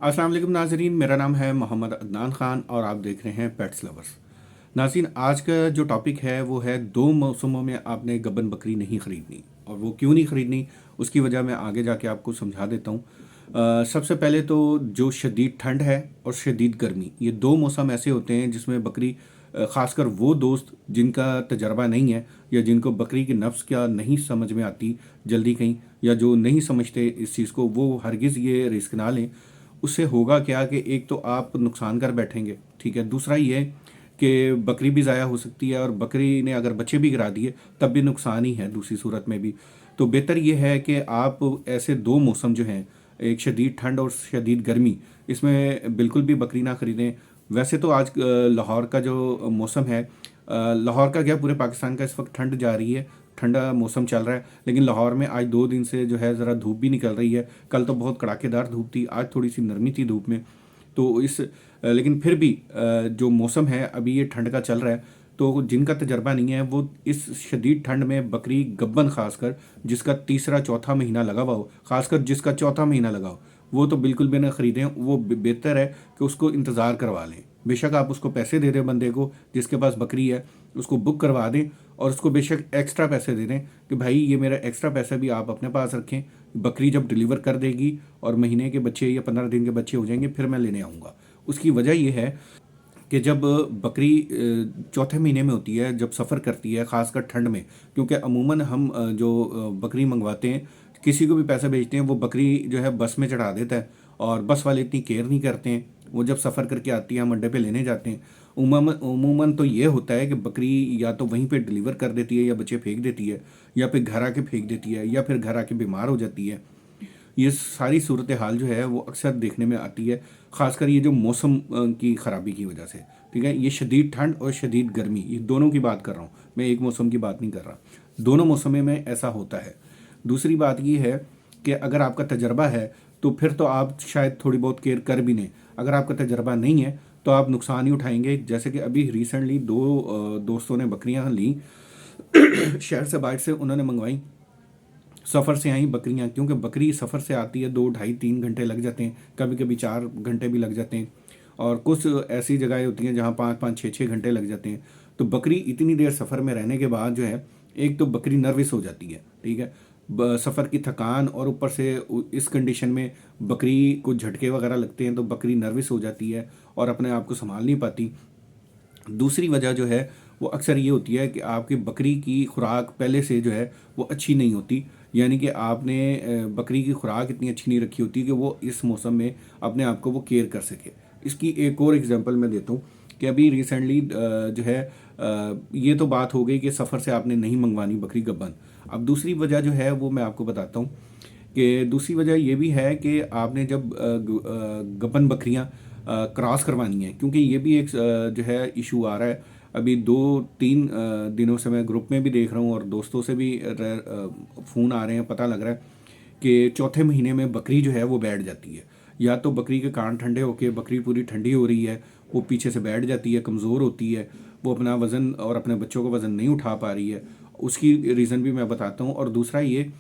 अस्सलाम वालेकुम नाजरीन, मेरा नाम है मोहम्मद अदनान ख़ान और आप देख रहे हैं पेट्स लवर्स। नाज़रीन, आज का जो टॉपिक है वो है दो मौसमों में आपने गबन बकरी नहीं ख़रीदनी, और वो क्यों नहीं ख़रीदनी उसकी वजह मैं आगे जाके आपको समझा देता हूँ। सबसे पहले तो जो शदीद ठंड है और शदीद गर्मी, ये दो मौसम ऐसे होते हैं जिसमें बकरी, ख़ासकर वो दोस्त जिनका तजर्बा नहीं है या जिनको बकरी के नफ्स क्या नहीं समझ में आती जल्दी कहीं, या जो नहीं समझते इस चीज़ को, वो हरगिज़ ये रिस्क ना लें। उससे होगा क्या कि एक तो आप नुकसान कर बैठेंगे, ठीक है। दूसरा ये कि बकरी भी ज़ाया हो सकती है, और बकरी ने अगर बच्चे भी गिरा दिए तब भी नुकसान ही है दूसरी सूरत में भी। तो बेहतर ये है कि आप ऐसे दो मौसम जो हैं, एक शदीद ठंड और शदीद गर्मी, इसमें बिल्कुल भी बकरी ना ख़रीदें। वैसे तो आज लाहौर का जो मौसम है, लाहौर का क्या पूरे पाकिस्तान का इस वक्त ठंड जा रही है, ठंडा मौसम चल रहा है, लेकिन लाहौर में आज 2 दिन से जो है ज़रा धूप भी निकल रही है। कल तो बहुत कड़ाकेदार धूप थी, आज थोड़ी सी नरमी थी धूप में। तो लेकिन फिर भी जो मौसम है अभी ये ठंड का चल रहा है, तो जिनका तजर्बा नहीं है वो इस शदीद ठंड में बकरी गब्बन, खासकर जिसका तीसरा चौथा महीना लगा हुआ हो, खासकर जिसका चौथा महीना लगा हो, वो तो बिल्कुल भी ना ख़रीदें। वो बेहतर है कि उसको इंतज़ार करवा लें। बेशक आप उसको पैसे दे दें, बंदे को जिसके पास बकरी है उसको बुक करवा दें, और उसको बेशक एक्स्ट्रा पैसे दे दें कि भाई ये मेरा एक्स्ट्रा पैसा भी आप अपने पास रखें। बकरी जब डिलीवर कर देगी और महीने के बच्चे या 15 दिन के बच्चे हो जाएंगे, फिर मैं लेने आऊँगा। उसकी वजह यह है कि जब बकरी चौथे महीने में होती है, जब सफ़र करती है, ख़ासकर ठंड में, क्योंकि अमूमन हम जो बकरी मंगवाते हैं, किसी को भी पैसे भेजते हैं, वो बकरी जो है बस में चढ़ा देता है, और बस वाले इतनी केयर नहीं करते हैं। वो जब सफ़र करके आती है, हम अड्डे पे लेने जाते हैं, उमूमन तो ये होता है कि बकरी या तो वहीं पे डिलीवर कर देती है, या बच्चे फेंक देती है, या फिर घर आके फेंक देती है, या फिर घर आके बीमार हो जाती है। ये सारी सूरत हाल जो है वो अक्सर देखने में आती है, ख़ासकर ये जो मौसम की ख़राबी की वजह से, ठीक है। ये शदीद ठंड और शदीद गर्मी, ये दोनों की बात कर रहा हूँ मैं, एक मौसम की बात नहीं कर रहा। दोनों मौसमों में ऐसा होता है। दूसरी बात ये है कि अगर आपका तजर्बा है तो फिर तो आप शायद थोड़ी बहुत केयर कर भी लें। अगर आपका तजर्बा नहीं है तो आप नुकसान ही उठाएंगे। जैसे कि अभी रिसेंटली दो दोस्तों ने बकरियां ली शहर से, बाहर से उन्होंने मंगवाई, सफ़र से आई बकरियां, क्योंकि बकरी सफ़र से आती है 2 ढाई 3 घंटे लग जाते हैं, कभी कभी 4 घंटे भी लग जाते हैं, और कुछ ऐसी जगहें होती हैं जहाँ 5 5 6 6 घंटे लग जाते हैं। तो बकरी इतनी देर सफ़र में रहने के बाद जो है, एक तो बकरी नर्वस हो जाती है, ठीक है। सफ़र की थकान, और ऊपर से इस कंडीशन में बकरी को झटके वगैरह लगते हैं, तो बकरी नर्वस हो जाती है और अपने आप को संभाल नहीं पाती। दूसरी वजह जो है वो अक्सर ये होती है कि आपकी बकरी की खुराक पहले से जो है वो अच्छी नहीं होती, यानी कि आपने बकरी की खुराक इतनी अच्छी नहीं रखी होती कि वो इस मौसम में अपने आप को वो केयर कर सके। इसकी एक और एग्जांपल मैं देता हूँ कि अभी रिसेंटली जो है, ये तो बात हो गई कि सफ़र से आपने नहीं मंगवानी बकरी गब्बन। अब दूसरी वजह जो है वो मैं आपको बताता हूँ कि दूसरी वजह ये भी है कि आपने जब गब्बन बकरियाँ क्रॉस करवानी है, क्योंकि ये भी एक जो है इशू आ रहा है। अभी 2 3 दिनों से मैं ग्रुप में भी देख रहा हूँ, और दोस्तों से भी फ़ोन आ रहे हैं, पता लग रहा है कि चौथे महीने में बकरी जो है वो बैठ जाती है। या तो बकरी के कान ठंडे होके बकरी पूरी ठंडी हो रही है, वो पीछे से बैठ जाती है, कमज़ोर होती है, वो अपना वज़न और अपने बच्चों का वज़न नहीं उठा पा रही है। उसकी रीज़न भी मैं बताता हूँ। और दूसरा ये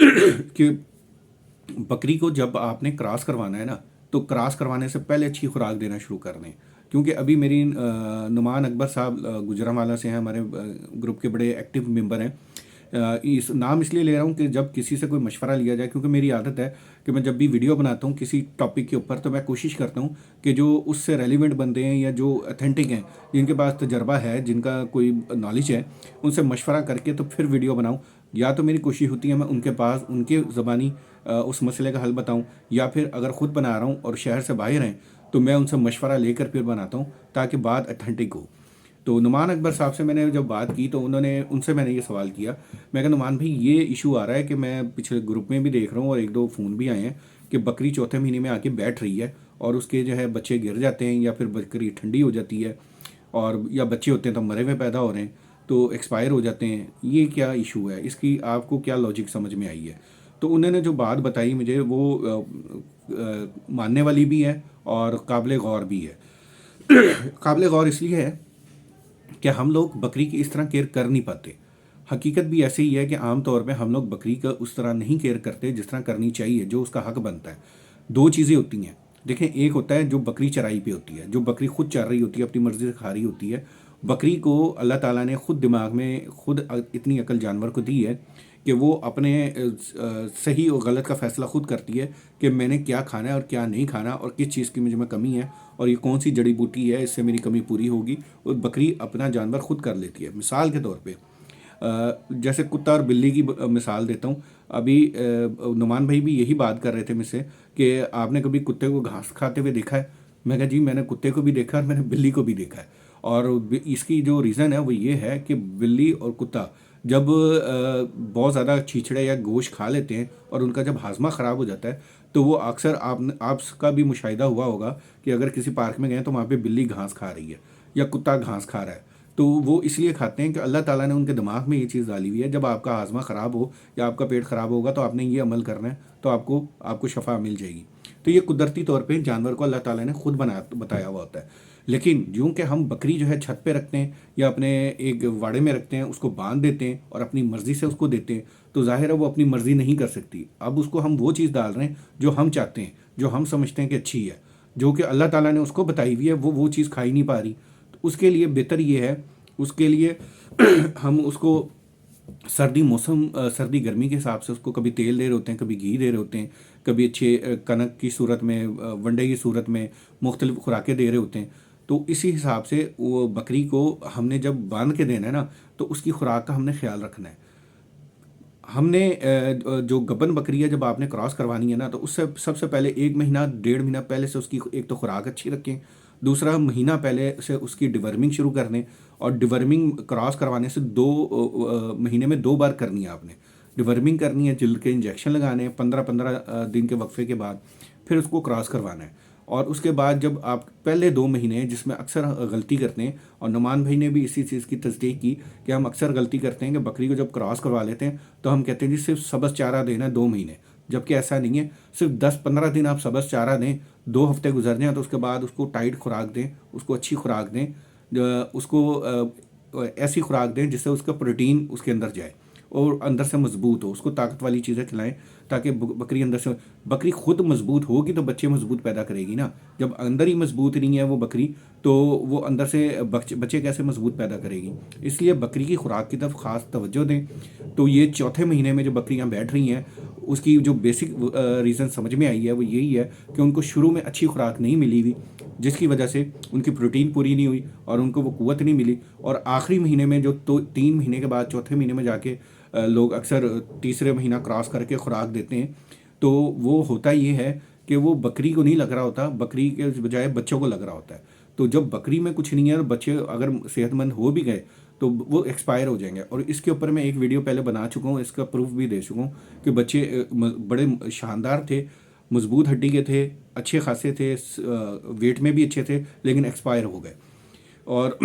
कि बकरी को जब आपने क्रॉस करवाना है ना, तो क्रॉस करवाने से पहले अच्छी खुराक देना शुरू कर दें। क्योंकि अभी मेरी नुमान अकबर साहब गुजरांवाला से हैं, हमारे ग्रुप के बड़े एक्टिव मेंबर हैं। इस नाम इसलिए ले रहा हूँ कि जब किसी से कोई मशवरा लिया जाए, क्योंकि मेरी आदत है कि मैं जब भी वीडियो बनाता हूँ किसी टॉपिक के ऊपर, तो मैं कोशिश करता हूँ कि जो उससे रेलिवेंट बंदे हैं या जो अथेंटिक हैं, जिनके पास तजर्बा है, जिनका कोई नॉलेज है, उनसे मशवरा करके तो फिर वीडियो बनाऊँ। या तो मेरी कोशिश होती है मैं उनके पास उनके ज़बानी उस मसले का हल बताऊं, या फिर अगर ख़ुद बना रहा हूं और शहर से बाहर हैं तो मैं उनसे मशवरा लेकर फिर बनाता हूं, ताकि बात अथेंटिक हो। तो नुमान अकबर साहब से मैंने जब बात की तो उनसे मैंने ये सवाल किया। मैं कहा, नुमान भाई ये इशू आ रहा है कि मैं पिछले ग्रुप में भी देख रहा हूँ और 1 2 फ़ोन भी आए हैं कि बकरी चौथे महीने में आके बैठ रही है, और उसके जो है बच्चे गिर जाते हैं, या फिर बकरी ठंडी हो जाती है, और या बच्चे होते हैं तो मरे हुए पैदा हो रहे हैं, तो एक्सपायर हो जाते हैं। ये क्या इशू है, इसकी आपको क्या लॉजिक समझ में आई है? तो उन्होंने जो बात बताई मुझे वो मानने वाली भी है और काबिल गौर भी है। काबिल गौर इसलिए है कि हम लोग बकरी की इस तरह केयर कर नहीं पाते। हकीकत भी ऐसे ही है कि आम तौर पे हम लोग बकरी का उस तरह नहीं केयर करते जिस तरह करनी चाहिए, जो उसका हक बनता है। 2 चीज़ें होती हैं। देखें, एक होता है जो बकरी चराई पे होती है, जो बकरी खुद चर रही होती है, अपनी मर्ज़ी से खा रही होती है। बकरी को अल्लाह ताला ने खुद दिमाग में खुद इतनी अकल जानवर को दी है कि वो अपने सही और गलत का फ़ैसला खुद करती है कि मैंने क्या खाना है और क्या नहीं खाना, और किस चीज़ की मुझे में कमी है, और ये कौन सी जड़ी बूटी है इससे मेरी कमी पूरी होगी। और बकरी अपना जानवर खुद कर लेती है। मिसाल के तौर पे जैसे कुत्ता और बिल्ली की मिसाल देता हूँ। अभी नुमान भाई भी यही बात कर रहे थे मुझसे कि आपने कभी कुत्ते को घास खाते हुए देखा है? मैं कहा जी, मैंने कुत्ते को भी देखा है और मैंने बिल्ली को भी देखा है। और इसकी जो रीज़न है वो ये है कि बिल्ली और कुत्ता जब बहुत ज़्यादा छीछड़े या गोश्त खा लेते हैं और उनका जब हाजमा ख़राब हो जाता है, तो वो अक्सर आपका भी मुशाहिदा हुआ होगा कि अगर किसी पार्क में गए तो वहाँ पे बिल्ली घास खा रही है या कुत्ता घास खा रहा है। तो वो इसलिए खाते हैं कि अल्लाह ताला ने उनके दिमाग में ये चीज़ डाली हुई है, जब आपका हाजमा ख़राब हो या आपका पेट ख़राब होगा तो आपने ये अमल करना है, तो आपको आपको शफा मिल जाएगी। तो ये कुदरती तौर पे जानवर को अल्लाह ताला ने खुद बताया हुआ होता है। लेकिन यूँ कि हम बकरी जो है छत पे रखते हैं या अपने एक वाड़े में रखते हैं, उसको बांध देते हैं और अपनी मर्ज़ी से उसको देते हैं, तो ज़ाहिर है वो अपनी मर्ज़ी नहीं कर सकती। अब उसको हम वो चीज़ डाल रहे हैं जो हम चाहते हैं, जो हम समझते हैं कि अच्छी है, जो कि अल्लाह ताला ने उसको बताई हुई है, वो चीज़ खा ही नहीं पा रही। तो उसके लिए बेहतर ये है, उसके लिए हम उसको सर्दी मौसम सर्दी गर्मी के हिसाब से उसको कभी तेल दे रहे होते हैं, कभी घी दे रहे होते हैं, कभी अच्छे कनक की सूरत में, वनडे की सूरत में मुख्तलिफ खुराकें दे रहे होते हैं। तो इसी हिसाब से वो बकरी को हमने जब बांध के देना है ना, तो उसकी खुराक का हमने ख्याल रखना है। हमने जो गब्बन बकरी है जब आपने क्रॉस करवानी है ना, तो उससे सबसे पहले 1 महीना 1.5 महीना पहले से उसकी एक तो खुराक अच्छी रखें, दूसरा महीना पहले से उसकी डिवर्मिंग शुरू कर दें। और डिवर्मिंग क्रॉस करवाने से 2 महीने में 2 बार करनी है आपने। डिवर्मिंग करनी है, जिल्द के इंजेक्शन लगाने हैं 15-15 दिन के वक्फे के बाद, फिर उसको क्रॉस करवाना है। और उसके बाद जब आप पहले 2 महीने जिसमें अक्सर गलती करते हैं, और नुमान भाई ने भी इसी चीज़ की तस्दीक की कि हम अक्सर गलती करते हैं कि बकरी को जब क्रॉस करवा लेते हैं तो हम कहते हैं जी सिर्फ सब्ज़ चारा देना है 2 महीने, जबकि ऐसा नहीं है। सिर्फ 10-15 दिन आप सब्ज़ चारा दें, 2 हफ्ते गुजर जाएँ तो उसके बाद उसको टाइट खुराक दें, उसको अच्छी खुराक दें, उसको ऐसी खुराक दें जिससे उसका प्रोटीन उसके अंदर जाए और अंदर से मजबूत हो। उसको ताकत वाली चीज़ें खिलाएं ताकि बकरी अंदर से, बकरी खुद मजबूत होगी तो बच्चे मजबूत पैदा करेगी ना। जब अंदर ही मजबूत नहीं है वो बकरी, तो वो अंदर से बच्चे कैसे मजबूत पैदा करेगी। इसलिए बकरी की खुराक की तरफ ख़ास तवज्जो दें। तो ये चौथे महीने में जो बकरियां बैठ रही हैं, उसकी जो बेसिक रीज़न समझ में आई है वो यही है कि उनको शुरू में अच्छी खुराक नहीं मिली हुई, जिसकी वजह से उनकी प्रोटीन पूरी नहीं हुई और उनको वो कुव्वत नहीं मिली। और आखिरी महीने में जो तो 3 महीने के बाद चौथे महीने में जाके लोग अक्सर तीसरे महीना क्रॉस करके खुराक देते हैं, तो वो होता ये है कि वो बकरी को नहीं लग रहा होता, बकरी के बजाय बच्चों को लग रहा होता है। तो जब बकरी में कुछ नहीं है और बच्चे अगर सेहतमंद हो भी गए तो वो एक्सपायर हो जाएंगे। और इसके ऊपर मैं एक वीडियो पहले बना चुका हूँ, इसका प्रूफ भी दे चुका हूँ कि बच्चे बड़े शानदार थे, मजबूत हड्डी के थे, अच्छे खासे थे, वेट में भी अच्छे थे, लेकिन एक्सपायर हो गए। और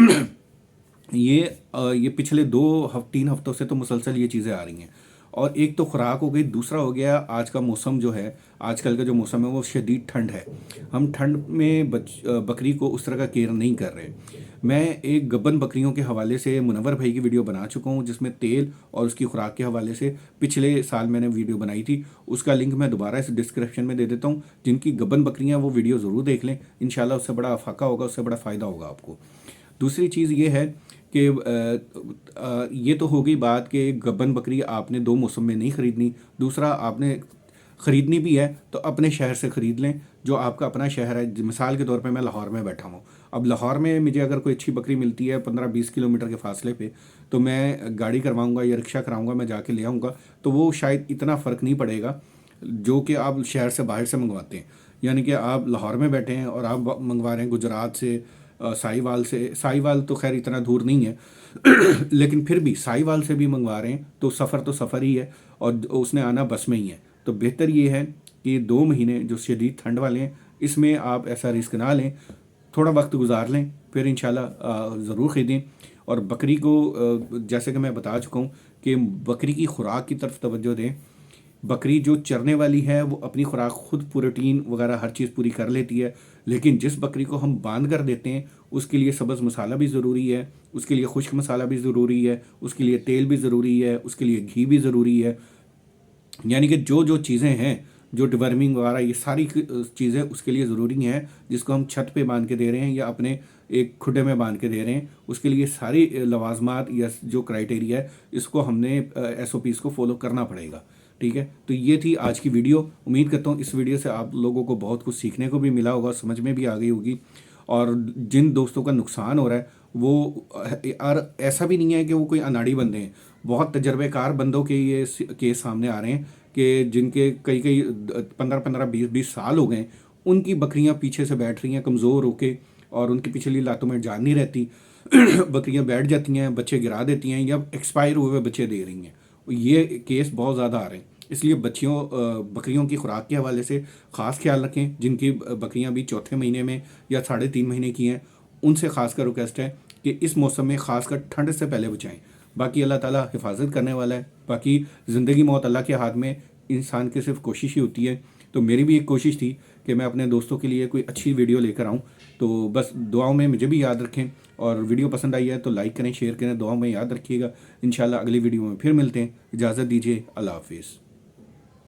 ये पिछले 3 हफ्तों से तो मुसलसल ये चीज़ें आ रही हैं। और एक तो खुराक हो गई, दूसरा हो गया आज का मौसम जो है, आजकल का जो मौसम है वो शदीद ठंड है। हम ठंड में बकरी को उस तरह का केयर नहीं कर रहे। मैं एक गब्बन बकरियों के हवाले से मुनव्वर भाई की वीडियो बना चुका हूँ, जिसमें तेल और उसकी खुराक के हवाले से पिछले साल मैंने वीडियो बनाई थी। उसका लिंक मैं दोबारा इस डिस्क्रिप्शन में दे देता हूँ। जिनकी गब्बन बकरियाँ वो वीडियो ज़रूर देख लें, इंशाल्लाह उससे बड़ा अफाका होगा, उससे बड़ा फ़ायदा होगा आपको। दूसरी चीज़ ये है कि ये तो हो गई बात कि गब्बन बकरी आपने 2 मौसम में नहीं ख़रीदनी। दूसरा, आपने ख़रीदनी भी है तो अपने शहर से ख़रीद लें, जो आपका अपना शहर है। मिसाल के तौर पे मैं लाहौर में बैठा हूँ। अब लाहौर में मुझे अगर कोई अच्छी बकरी मिलती है 15-20 किलोमीटर के फासले पे, तो मैं गाड़ी करवाऊँगा या रिक्शा कराऊँगा, मैं जाके ले आऊँगा, तो वो शायद इतना फ़र्क नहीं पड़ेगा जो कि आप शहर से बाहर से मंगवाते हैं। यानी कि आप लाहौर में बैठे हैं और आप मंगवा रहे हैं गुजरात से, साहिवाल से। साहिवाल तो खैर इतना दूर नहीं है लेकिन फिर भी साहिवाल से भी मंगवा रहे हैं तो सफ़र ही है और उसने आना बस में ही है। तो बेहतर ये है कि 2 महीने जो शदीद ठंड वाले हैं, इसमें आप ऐसा रिस्क ना लें, थोड़ा वक्त गुजार लें, फिर इंशाल्लाह ज़रूर ख़रीदें। और बकरी को जैसे कि मैं बता चुका हूँ कि बकरी की खुराक की तरफ तवज्जो दें। बकरी जो चरने वाली है वो अपनी खुराक खुद, प्रोटीन वगैरह हर चीज़ पूरी कर लेती है। लेकिन जिस बकरी को हम बांध कर देते हैं उसके लिए सब्ज़ मसाला भी ज़रूरी है, उसके लिए खुश्क मसाला भी ज़रूरी है, उसके लिए तेल भी ज़रूरी है, उसके लिए घी भी ज़रूरी है। यानी कि जो जो चीज़ें हैं جو ڈورمنگ وغیرہ یہ ساری چیزیں اس کے لیے ضروری ہیں، جس کو ہم چھت پہ باندھ کے دے رہے ہیں یا اپنے ایک کھڈے میں باندھ کے دے رہے ہیں، اس کے لیے ساری لوازمات یا جو کرائٹیریا ہے اس کو ہم نے ایس او پیز کو فالو کرنا پڑے گا. ٹھیک ہے، تو یہ تھی آج کی ویڈیو. امید کرتا ہوں اس ویڈیو سے آپ لوگوں کو بہت کچھ سیکھنے کو بھی ملا ہوگا، سمجھ میں بھی آ گئی ہوگی. اور جن دوستوں کا نقصان ہو رہا ہے وہ اور ایسا بھی نہیں ہے کہ وہ کوئی اناڑی بندے ہیں، بہت تجربے کار بندوں کے یہ کیس سامنے آ رہے ہیں کہ جن کے کئی 15 20 سال ہو گئے، ان کی بکریاں پیچھے سے بیٹھ رہی ہیں کمزور ہو کے، اور ان کی پچھلی لاتوں میں جان نہیں رہتی. بکریاں بیٹھ جاتی ہیں، بچے گرا دیتی ہیں یا ایکسپائر ہوئے بچے دے رہی ہیں. یہ کیس بہت زیادہ آ رہے ہیں. اس لیے بکریوں کی خوراک کے حوالے سے خاص خیال رکھیں. جن کی بکریاں بھی چوتھے مہینے میں یا 3.5 مہینے کی ہیں، ان سے خاص کر ریکویسٹ ہے کہ اس موسم میں خاص کر ٹھنڈ سے پہلے بچائیں. باقی اللہ تعالیٰ حفاظت کرنے والا ہے. باقی زندگی موت اللہ کے ہاتھ میں، انسان کی صرف کوشش ہی ہوتی ہے. تو میری بھی ایک کوشش تھی کہ میں اپنے دوستوں کے لیے کوئی اچھی ویڈیو لے کر آؤں. تو بس دعاؤں میں مجھے بھی یاد رکھیں، اور ویڈیو پسند آئی ہے تو لائک کریں، شیئر کریں، دعاؤں میں یاد رکھیے گا. انشاءاللہ اگلی ویڈیو میں پھر ملتے ہیں. اجازت دیجیے، اللہ حافظ.